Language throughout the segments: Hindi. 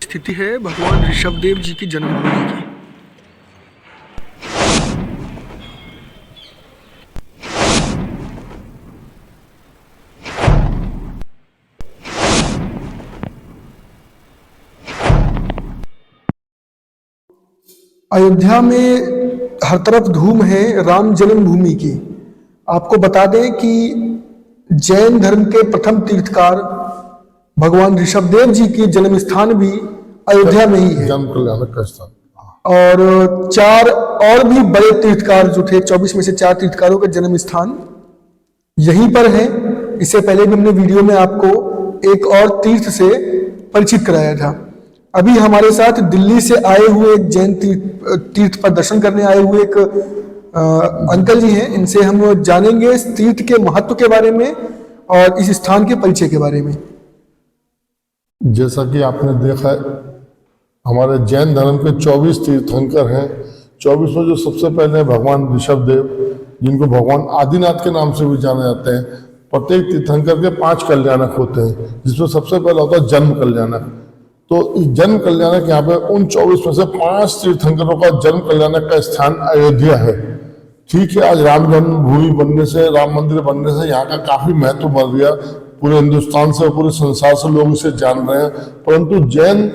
स्थिति है भगवान ऋषभदेव जी की जन्मभूमि की। अयोध्या में हर तरफ धूम है राम जन्मभूमि की। आपको बता दें कि जैन धर्म के प्रथम तीर्थकार भगवान ऋषभदेव जी की जन्म स्थान भी अयोध्या में ही है। जन्म कल्याणक का स्थान। और 4 और भी बड़े तीर्थकार जो थे, 24 में से 4 तीर्थकारों का जन्म स्थान यहीं पर है। इससे पहले भी हमने वीडियो में आपको एक और तीर्थ से परिचित कराया था। अभी हमारे साथ दिल्ली से आए हुए एक जैन तीर्थ पर दर्शन करने आए हुए एक अंकल जी हैं। इनसे हम जानेंगे इस तीर्थ के महत्व के बारे में और इस स्थान के परिचय के बारे में। जैसा कि आपने देखा है, हमारे जैन धर्म के 24 तीर्थंकर हैं। 24 में जो सबसे पहले भगवान ऋषभदेव, जिनको भगवान आदिनाथ के नाम से भी जाने जाते हैं। प्रत्येक तीर्थंकर के 5 कल्याणक होते हैं, जिसमें सबसे पहला होता है जन्म कल्याणक। तो इस जन्म कल्याणक यहाँ पे उन 24 में से 5 तीर्थंकरों का जन्म कल्याणक का स्थान अयोध्या है। ठीक है, आज राम जन्मभूमि बनने से, राम मंदिर बनने से यहाँ का काफी महत्व बढ़ गया। पूरे हिंदुस्तान से, पूरे संसार से लोग इसे जान रहे हैं। परंतु जैन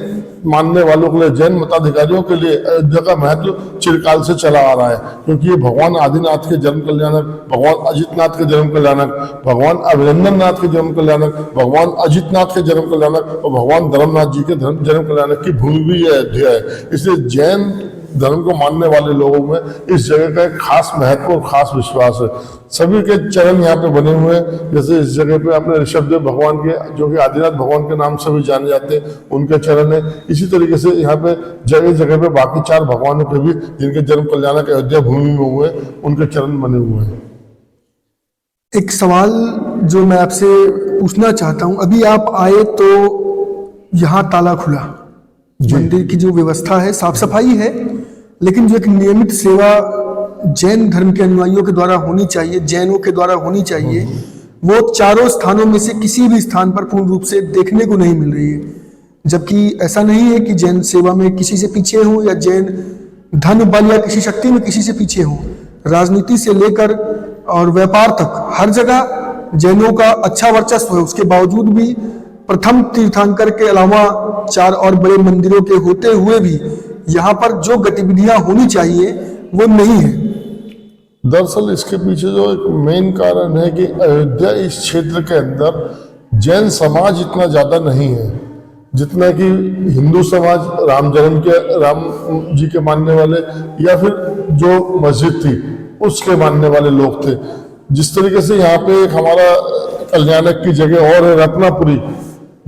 मानने वालों के लिए, जैन मताधिकारियों के लिए अयोध्या का महत्व चिरकाल से चला आ रहा है, क्योंकि ये भगवान आदिनाथ के जन्म कल्याणक, भगवान अजितनाथ के जन्म कल्याणक, भगवान अभिनंदन नाथ के जन्म कल्याणक, भगवान अजितनाथ के जन्म कल्याणक और भगवान धर्मनाथ जी के जन्म कल्याणक की भूमि भी यह अयोध्या है। इसलिए जैन धर्म को मानने वाले लोगों में इस जगह का एक खास महत्व और खास विश्वास है। सभी के चरण यहाँ पे बने हुए हैं। जैसे इस जगह पे अपने ऋषभदेव भगवान के, जो कि आदिनाथ भगवान के नाम से भी जाने जाते हैं, उनके चरण है। इसी तरीके से यहाँ पे जगह जगह पे बाकी 4 भगवानों के भी, जिनके जन्म कल्याणक अयोध्या भूमि में हुए, उनके चरण बने हुए हैं। एक सवाल जो मैं आपसे पूछना चाहता हूँ, अभी आप आए तो यहाँ ताला खुला, मंदिर की जो व्यवस्था है, साफ सफाई है, लेकिन जो एक नियमित सेवा जैन धर्म के अनुयायियों के द्वारा होनी चाहिए, जैनों के द्वारा होनी चाहिए, वो 4 स्थानों में से किसी भी स्थान पर पूर्ण रूप से देखने को नहीं मिल रही है। जबकि ऐसा नहीं है कि जैन सेवा में किसी से पीछे हो या जैन धन बल या किसी शक्ति में किसी से पीछे हो। राजनीति से लेकर और व्यापार तक हर जगह जैनों का अच्छा वर्चस्व है। उसके बावजूद भी प्रथम तीर्थंकर के अलावा 4 और बड़े मंदिरों के होते हुए भी यहाँ पर जो गतिविधियां होनी चाहिए वो नहीं है। दरअसल इसके पीछे जो एक मेन कारण है कि अयोध्या इस क्षेत्र के अंदर जैन समाज इतना ज्यादा नहीं है जितना कि हिंदू समाज, राम जन्म के, राम जी के मानने वाले, या फिर जो मस्जिद थी उसके मानने वाले लोग थे। जिस तरीके से यहाँ पे एक हमारा कल्याणक की जगह और है रत्नापुरी,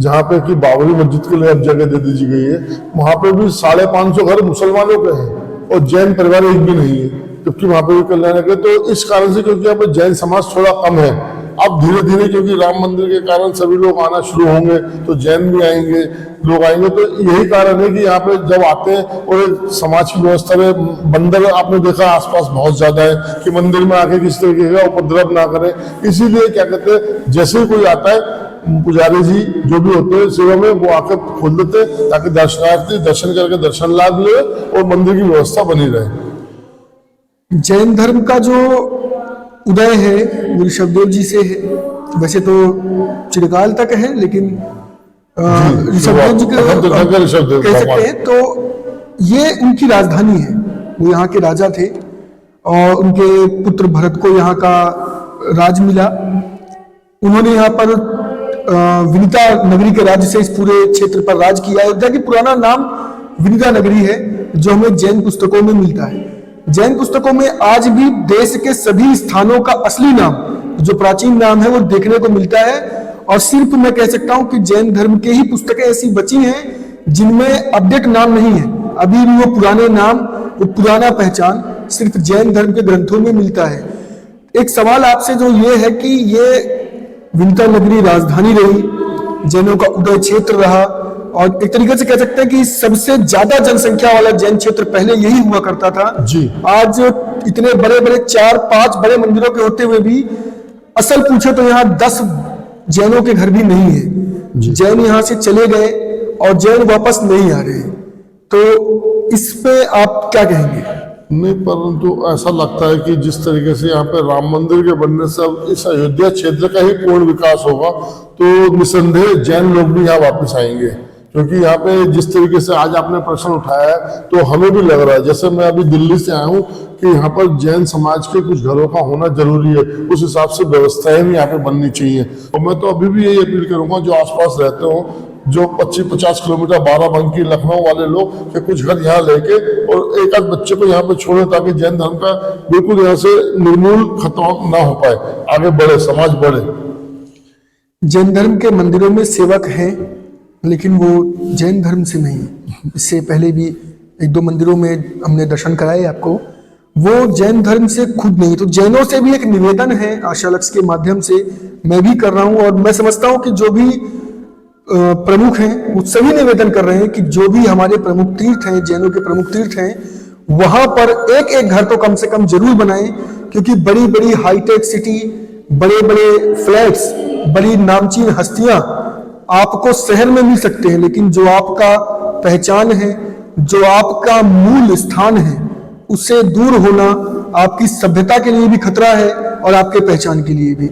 जहाँ पे कि बाबरी मस्जिद के लिए अब जगह दे दी गई है, वहां पे भी 550 घर मुसलमानों के हैं और जैन परिवार एक भी नहीं है, जबकि वहां पे भी कल्याणक है। तो इस कारण से, क्योंकि यहाँ पे जैन समाज थोड़ा कम है, अब धीरे धीरे क्योंकि राम मंदिर के कारण सभी लोग आना शुरू होंगे तो जैन भी आएंगे, लोग आएंगे। तो यही कारण है कि यहाँ पे जब आते हैं और समाज की व्यवस्था में बंदर आपने देखा आसपास बहुत ज्यादा है कि मंदिर में आके किस तरीके का उपद्रव ना करें। इसीलिए क्या कहते हैं, जैसे ही कोई आता है, पुजारी जी जो भी होते हैं सेवा में, वो आकर खोल देते हैं ताकि दर्शनार्थी दर्शन करके दर्शन लाभ ले और मंदिर की व्यवस्था बनी रहे। जैन धर्म का जो उदय है वो ऋषभदेव जी से है। वैसे तो चिरकाल तक है, लेकिन ऋषभदेव जी के कह सकते हैं। तो ये उनकी राजधानी है, वो यहाँ के राजा थे और उनके पुत्र भरत को यहाँ का राज मिला। उन्होंने यहाँ पर विनिता नगरी के राज्य से इस पूरे क्षेत्र पर राज किया। अयोध्या की पुराना नाम विनिता नगरी है, जो हमें जैन पुस्तकों में मिलता है। जैन पुस्तकों में आज भी देश के सभी स्थानों का असली नाम, जो प्राचीन नाम है, वो देखने को मिलता है। और सिर्फ मैं कह सकता हूं कि जैन धर्म के ही पुस्तकें ऐसी बची हैं जिनमें अपडेट नाम नहीं है। अभी भी वो पुराने नाम, वो पुराना पहचान सिर्फ जैन धर्म के ग्रंथों में मिलता है। एक सवाल आपसे जो ये है कि ये विनिता नगरी राजधानी रही, जैनों का उदय क्षेत्र रहा, और एक तरीके से कह सकते हैं कि सबसे ज्यादा जनसंख्या वाला जैन क्षेत्र पहले यही हुआ करता था जी। आज इतने बड़े बड़े 4-5 बड़े मंदिरों के होते हुए भी असल पूछे तो यहाँ 10 जैनों के घर भी नहीं है। जैन यहाँ से चले गए और जैन वापस नहीं आ रहे, तो इस पे आप क्या कहेंगे? नहीं, परंतु ऐसा लगता है कि जिस तरीके से यहाँ पे राम मंदिर के बनने से अब इस अयोध्या क्षेत्र का ही पूर्ण विकास होगा, तो निसंदेह जैन लोग भी यहाँ वापस आएंगे। क्योंकि यहाँ पे जिस तरीके से आज आपने प्रश्न उठाया है, तो हमें भी लग रहा है, जैसे मैं अभी दिल्ली से आया हूँ, कि यहाँ पर जैन समाज के कुछ घरों का होना जरूरी है। उस हिसाब से व्यवस्थाएं भी यहाँ पे बननी चाहिए। और मैं तो अभी भी यही अपील करूंगा, जो आसपास रहते हो, जो 25-50 किलोमीटर बाराबंकी लखनऊ वाले लोग, कि कुछ घर यहाँ लेके और एक आध बच्चे को यहाँ पे छोड़े, ताकि जैन धर्म का बिल्कुल यहाँ से निर्मूल खत्म ना हो पाए, आगे बढ़े, समाज बढ़े। जैन धर्म के मंदिरों में सेवक हैं, लेकिन वो जैन धर्म से नहीं। इससे पहले भी 1-2 मंदिरों में हमने दर्शन कराए आपको, वो जैन धर्म से खुद नहीं। तो जैनों से भी एक निवेदन है, आशा लक्ष्य के माध्यम से मैं भी कर रहा हूँ, और मैं समझता हूँ कि जो भी प्रमुख हैं वो सभी निवेदन कर रहे हैं कि जो भी हमारे प्रमुख तीर्थ हैं, जैनों के प्रमुख तीर्थ हैं, वहां पर एक एक घर तो कम से कम जरूर बनाएं। क्योंकि बड़ी बड़ी हाईटेक सिटी, बड़े बड़े फ्लैट्स, बड़ी नामचीन हस्तियां आपको शहर में मिल सकते हैं, लेकिन जो आपका पहचान है, जो आपका मूल स्थान है, उससे दूर होना आपकी सभ्यता के लिए भी खतरा है और आपके पहचान के लिए भी।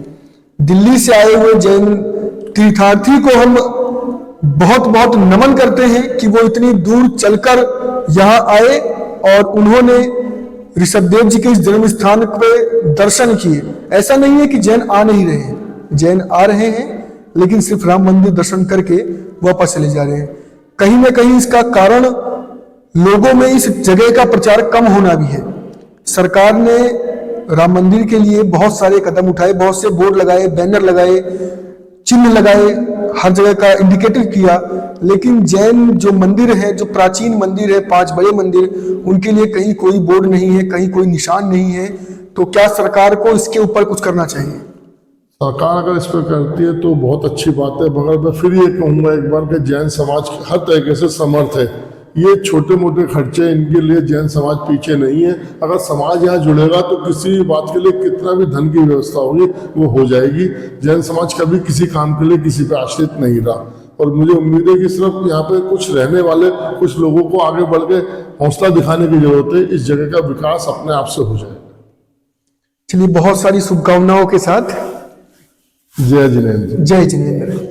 दिल्ली से आए हुए जैन तीर्थार्थी को हम बहुत बहुत नमन करते हैं कि वो इतनी दूर चलकर यहाँ आए और उन्होंने ऋषभदेव जी के इस जन्म स्थान पे दर्शन किए। ऐसा नहीं है कि जैन आ नहीं रहे हैं, जैन आ रहे हैं, लेकिन सिर्फ राम मंदिर दर्शन करके वापस चले जा रहे हैं। कहीं ना कहीं इसका कारण लोगों में इस जगह का प्रचार कम होना भी है। सरकार ने राम मंदिर के लिए बहुत सारे कदम उठाए, बहुत से बोर्ड लगाए, बैनर लगाए, चिन्ह लगाए, हर जगह का इंडिकेटर किया, लेकिन जैन जो मंदिर है, जो प्राचीन मंदिर है, 5 बड़े मंदिर, उनके लिए कहीं कोई बोर्ड नहीं है, कहीं कोई निशान नहीं है। तो क्या सरकार को इसके ऊपर कुछ करना चाहिए? सरकार अगर इस पर करती है तो बहुत अच्छी बात है, मगर मैं फिर ये कहूँगा एक बार कि जैन समाज हर तरीके से समर्थ है। ये छोटे मोटे खर्चे, इनके लिए जैन समाज पीछे नहीं है। अगर समाज यहाँ जुड़ेगा तो किसी भी बात के लिए कितना भी धन की व्यवस्था होगी वो हो जाएगी। जैन समाज कभी किसी काम के लिए किसी पे आश्रित नहीं रहा, और मुझे उम्मीद है कि सिर्फ यहाँ पे कुछ रहने वाले कुछ लोगों को आगे बढ़ के हौसला दिखाने की जरूरत है, इस जगह का विकास अपने आप से हो जाएगा। चलिए, बहुत सारी शुभकामनाओं के साथ जय जिनेंद्र। जय जिनेंद्र।